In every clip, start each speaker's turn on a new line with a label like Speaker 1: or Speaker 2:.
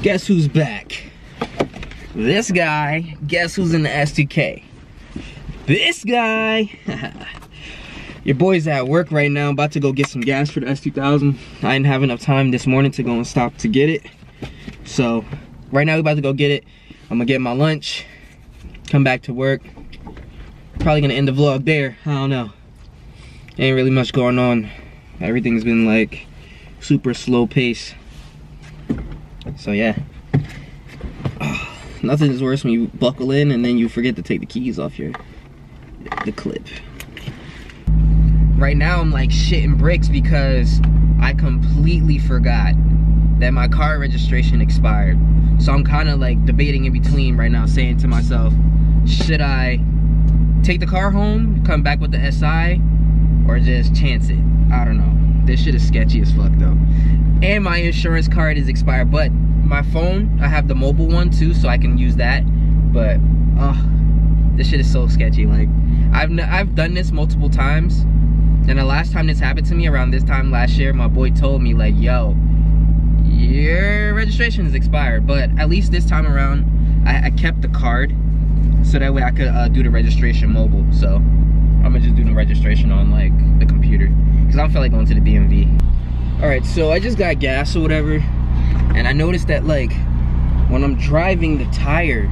Speaker 1: Guess who's back? This guy. Guess who's in the S2K? This guy. Your boy's at work right now. I'm about to go get some gas for the S2000. I didn't have enough time this morning to go and stop to get it. So right now we're about to go get it. I'm gonna get my lunch, come back to work. Probably gonna end the vlog there. I don't know. Ain't really much going on. Everything's been like super slow pace. So yeah. Nothing is worse when you buckle in and then you forget to take the keys off the clip. Right now I'm like shitting bricks because I completely forgot that my car registration expired. So I'm kind of like debating in between right now, saying to myself, should I take the car home, come back with the SI, or just chance it? I don't know. This shit is sketchy as fuck though. And my insurance card is expired, but my phone, I have the mobile one too, so I can use that. But this shit is so sketchy. Like I've done this multiple times, and the last time this happened to me around this time last year, my boy told me like, yo, your registration is expired. But at least this time around, I kept the card so that way I could do the registration mobile. So I'm gonna just do the registration on like the computer because I don't feel like going to the DMV. All right, so I just got gas or whatever, and I noticed that like when I'm driving, the tire,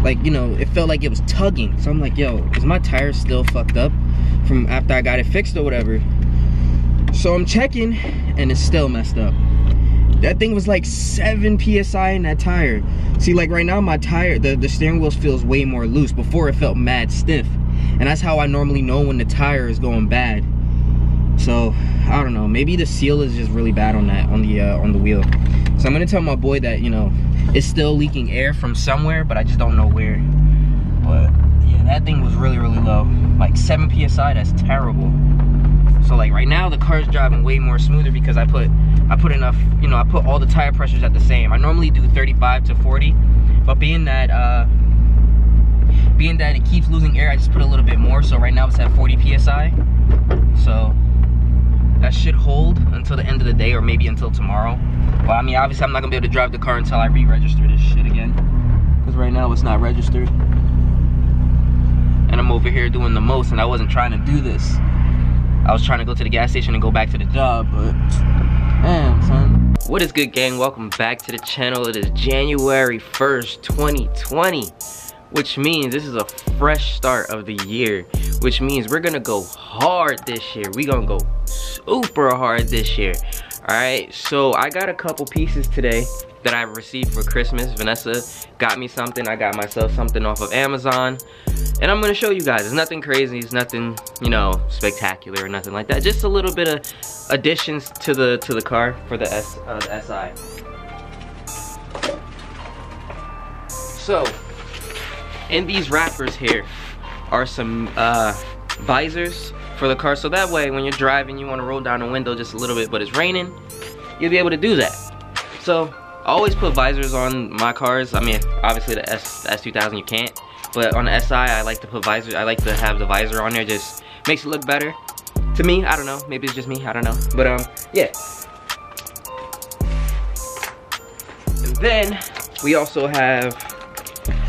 Speaker 1: like, you know, it felt like it was tugging. So I'm like, yo, is my tire still fucked up from after I got it fixed or whatever? So I'm checking and it's still messed up. That thing was like 7 PSI in that tire. See, like right now my tire, the steering wheel feels way more loose. Before it felt mad stiff. And that's how I normally know when the tire is going bad. So I don't know, maybe the seal is just really bad on that, on the wheel. So I'm gonna tell my boy that, you know, it's still leaking air from somewhere, but I just don't know where. But yeah, that thing was really low, like 7 PSI. That's terrible. So like right now the car's driving way more smoother because I put enough, you know, I put all the tire pressures at the same. I normally do 35 to 40, but being that it keeps losing air, I just put a little bit more. So right now it's at 40 PSI. So that should hold until the end of the day, or maybe until tomorrow. Well, I mean, obviously I'm not gonna be able to drive the car until I re-register this shit again, because right now it's not registered. And I'm over here doing the most, and I wasn't trying to do this. I was trying to go to the gas station and go back to the job, but damn, son. What is good, gang? Welcome back to the channel. It is January 1st, 2020. Which means this is a fresh start of the year, which means we're gonna go hard this year. We gonna go super hard this year. All right, so I got a couple pieces today that I received for Christmas. Vanessa got me something, I got myself something off of Amazon, and I'm gonna show you guys. It's nothing crazy, it's nothing, you know, spectacular or nothing like that. Just a little bit of additions to the car for the SI. So in these wrappers here are some visors for the car, so that way when you're driving, you want to roll down the window just a little bit but it's raining, you'll be able to do that. So I always put visors on my cars. I mean, obviously the S2000 you can't, but on the SI I like to put visors. I like to have the visor on there, just makes it look better to me. I don't know, maybe it's just me, I don't know, but yeah. And then we also have,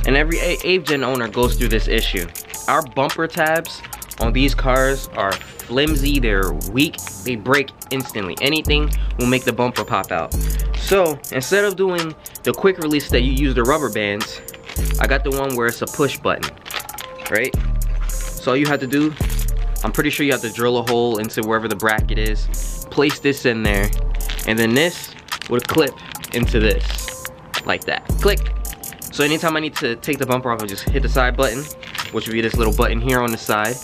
Speaker 1: and every AVGen owner goes through this issue, our bumper tabs on these cars are flimsy, they're weak, they break instantly. Anything will make the bumper pop out. So instead of doing the quick release that you use the rubber bands, I got the one where it's a push button, right? So all you have to do, I'm pretty sure you have to drill a hole into wherever the bracket is, place this in there, and then this would clip into this, like that, click. So anytime I need to take the bumper off, I just hit the side button, which would be this little button here on the side,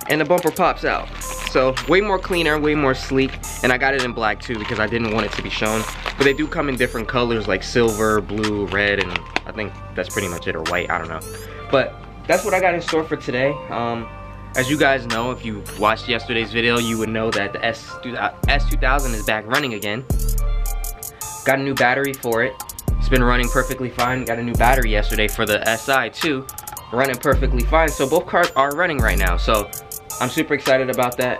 Speaker 1: and the bumper pops out. So way more cleaner, way more sleek, and I got it in black too because I didn't want it to be shown. But they do come in different colors like silver, blue, red, and I think that's pretty much it, or white, I don't know. But that's what I got in store for today. As you guys know, if you watched yesterday's video, you would know that the S2000 is back running again. Got a new battery for it. It's been running perfectly fine. Got a new battery yesterday for the SI too, running perfectly fine. So both cars are running right now, so I'm super excited about that.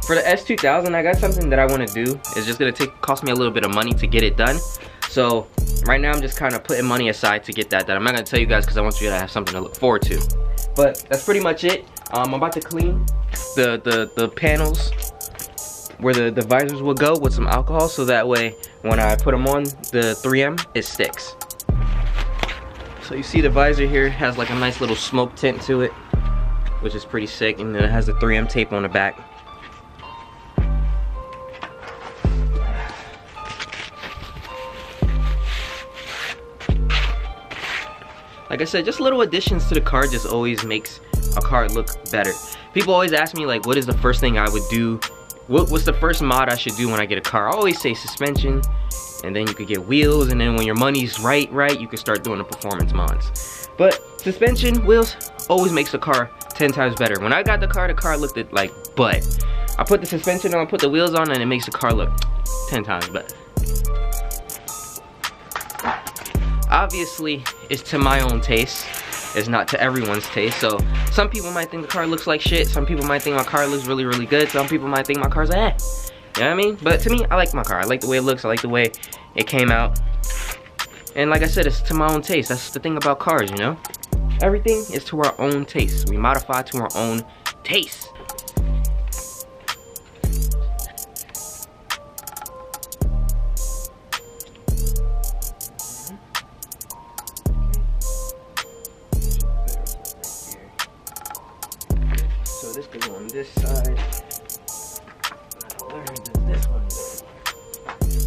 Speaker 1: For the S2000, I got something that I want to do. It's just gonna cost me a little bit of money to get it done. So right now I'm just kind of putting money aside to get that done. I'm not gonna tell you guys because I want you to have something to look forward to. But that's pretty much it. I'm about to clean the panels where the visors will go with some alcohol, so that way when I put them on the 3M, it sticks. So you see the visor here has like a nice little smoke tint to it, which is pretty sick, and then it has the 3M tape on the back. Like I said, just little additions to the car just always makes a car look better. People always ask me like, what is the first thing I would do? What's the first mod I should do when I get a car? I always say suspension, and then you could get wheels, and then when your money's right, you can start doing the performance mods. But suspension, wheels, always makes the car 10 times better. When I got the car looked at like butt. I put the suspension on, put the wheels on, and it makes the car look 10 times better. Obviously, it's to my own taste. It's not to everyone's taste. So some people might think the car looks like shit. Some people might think my car looks really, really good. Some people might think my car's You know what I mean? But to me, I like my car. I like the way it looks. I like the way it came out. And like I said, it's to my own taste. That's the thing about cars, you know? Everything is to our own taste. We modify to our own taste. So this goes on this side. Where does this one go?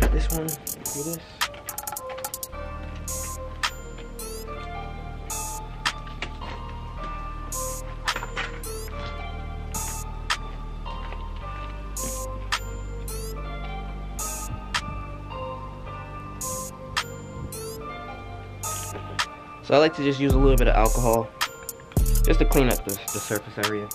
Speaker 1: This one, do this. So I like to just use a little bit of alcohol just to clean up the surface area.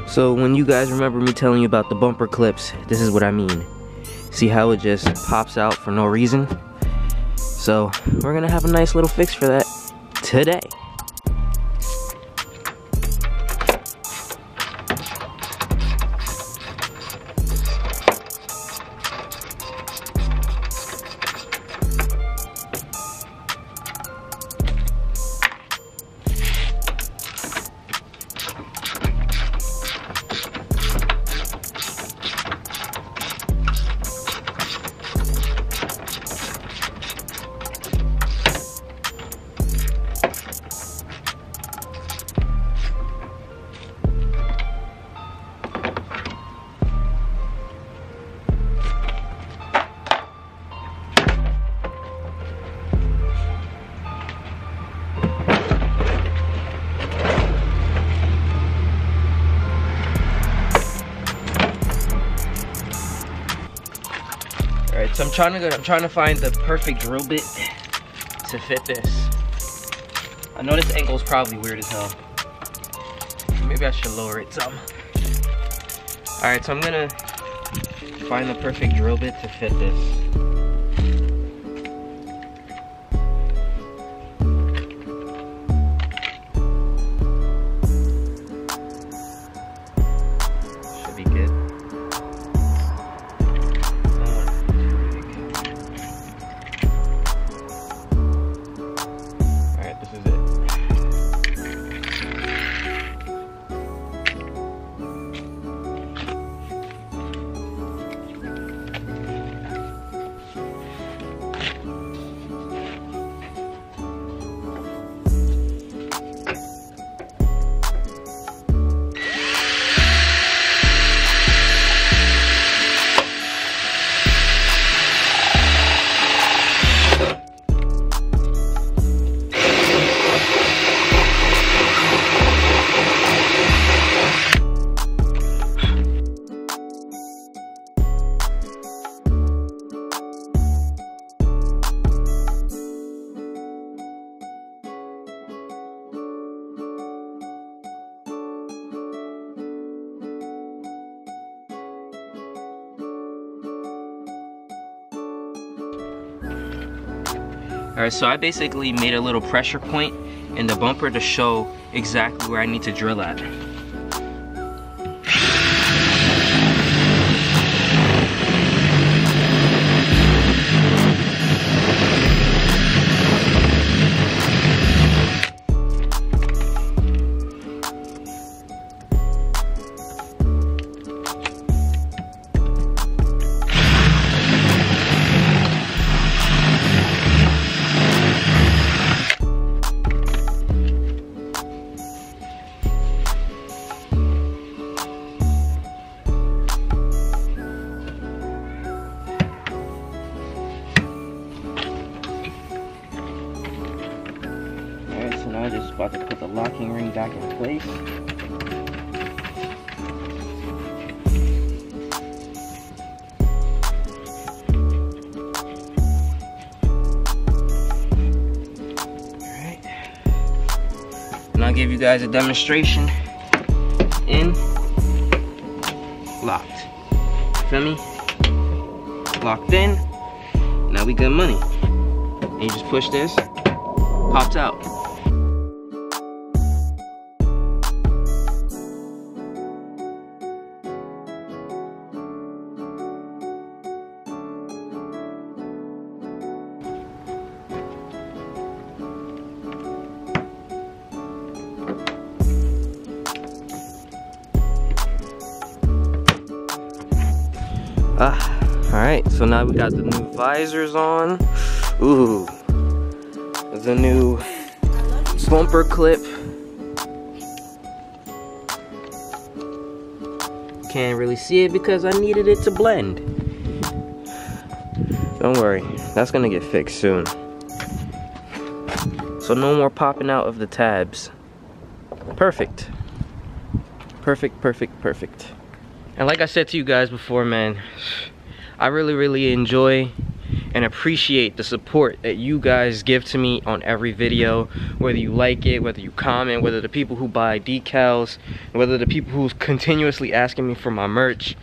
Speaker 1: So when you guys remember me telling you about the bumper clips, this is what I mean. See how it just pops out for no reason? So we're gonna have a nice little fix for that today. Alright, so I'm trying to find the perfect drill bit to fit this. I know this angle is probably weird as hell. Maybe I should lower it some. Alright, so I'm gonna find the perfect drill bit to fit this. Alright, so I basically made a little pressure point in the bumper to show exactly where I need to drill at. Now I'm just about to put the locking ring back in place. Alright. And I'll give you guys a demonstration in, locked. Feel me? Locked in. Now we good money. And you just push this, pops out. Alright, so now we got the new visors on. Ooh, the new bumper clip. Can't really see it because I needed it to blend. Don't worry, that's gonna get fixed soon. So no more popping out of the tabs. Perfect. Perfect, perfect, perfect. And like I said to you guys before, man, I really enjoy and appreciate the support that you guys give to me on every video. Whether you like it, whether you comment, whether the people who buy decals, whether the people who's continuously asking me for my merch.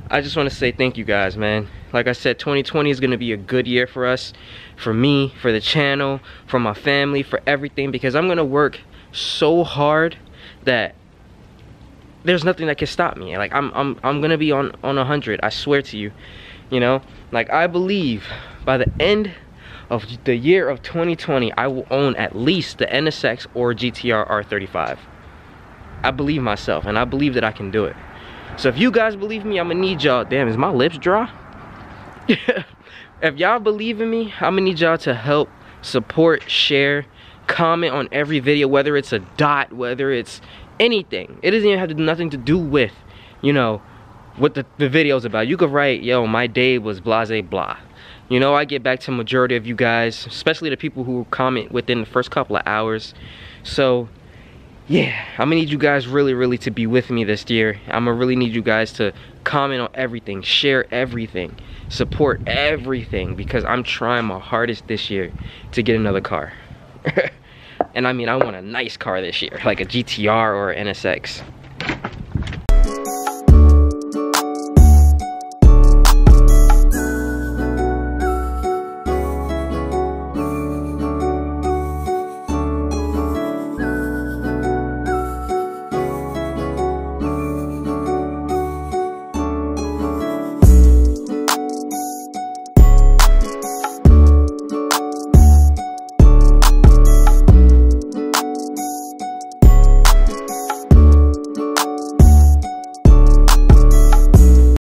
Speaker 1: I just want to say thank you guys, man. Like I said, 2020 is going to be a good year for us, for me, for the channel, for my family, for everything, because I'm going to work so hard that there's nothing that can stop me. Like I'm gonna be on 100. I swear to you. You know, like I believe by the end of the year of 2020, I will own at least the NSX or GTR R35. I believe myself, and I believe that I can do it. So if you guys believe me, I'm gonna need y'all. Damn, is my lips dry? If y'all believe in me, I'm gonna need y'all to help, support, share, comment on every video, whether it's a dot, whether it's anything. It doesn't even have nothing to do with, you know, what the video's about. You could write, yo, my day was blase blah. You know, I get back to majority of you guys, especially the people who comment within the first couple of hours. So yeah, I'm gonna need you guys really to be with me this year. I'm gonna really need you guys to comment on everything, share everything, support everything, because I'm trying my hardest this year to get another car. And I mean, I want a nice car this year, like a GTR or an NSX.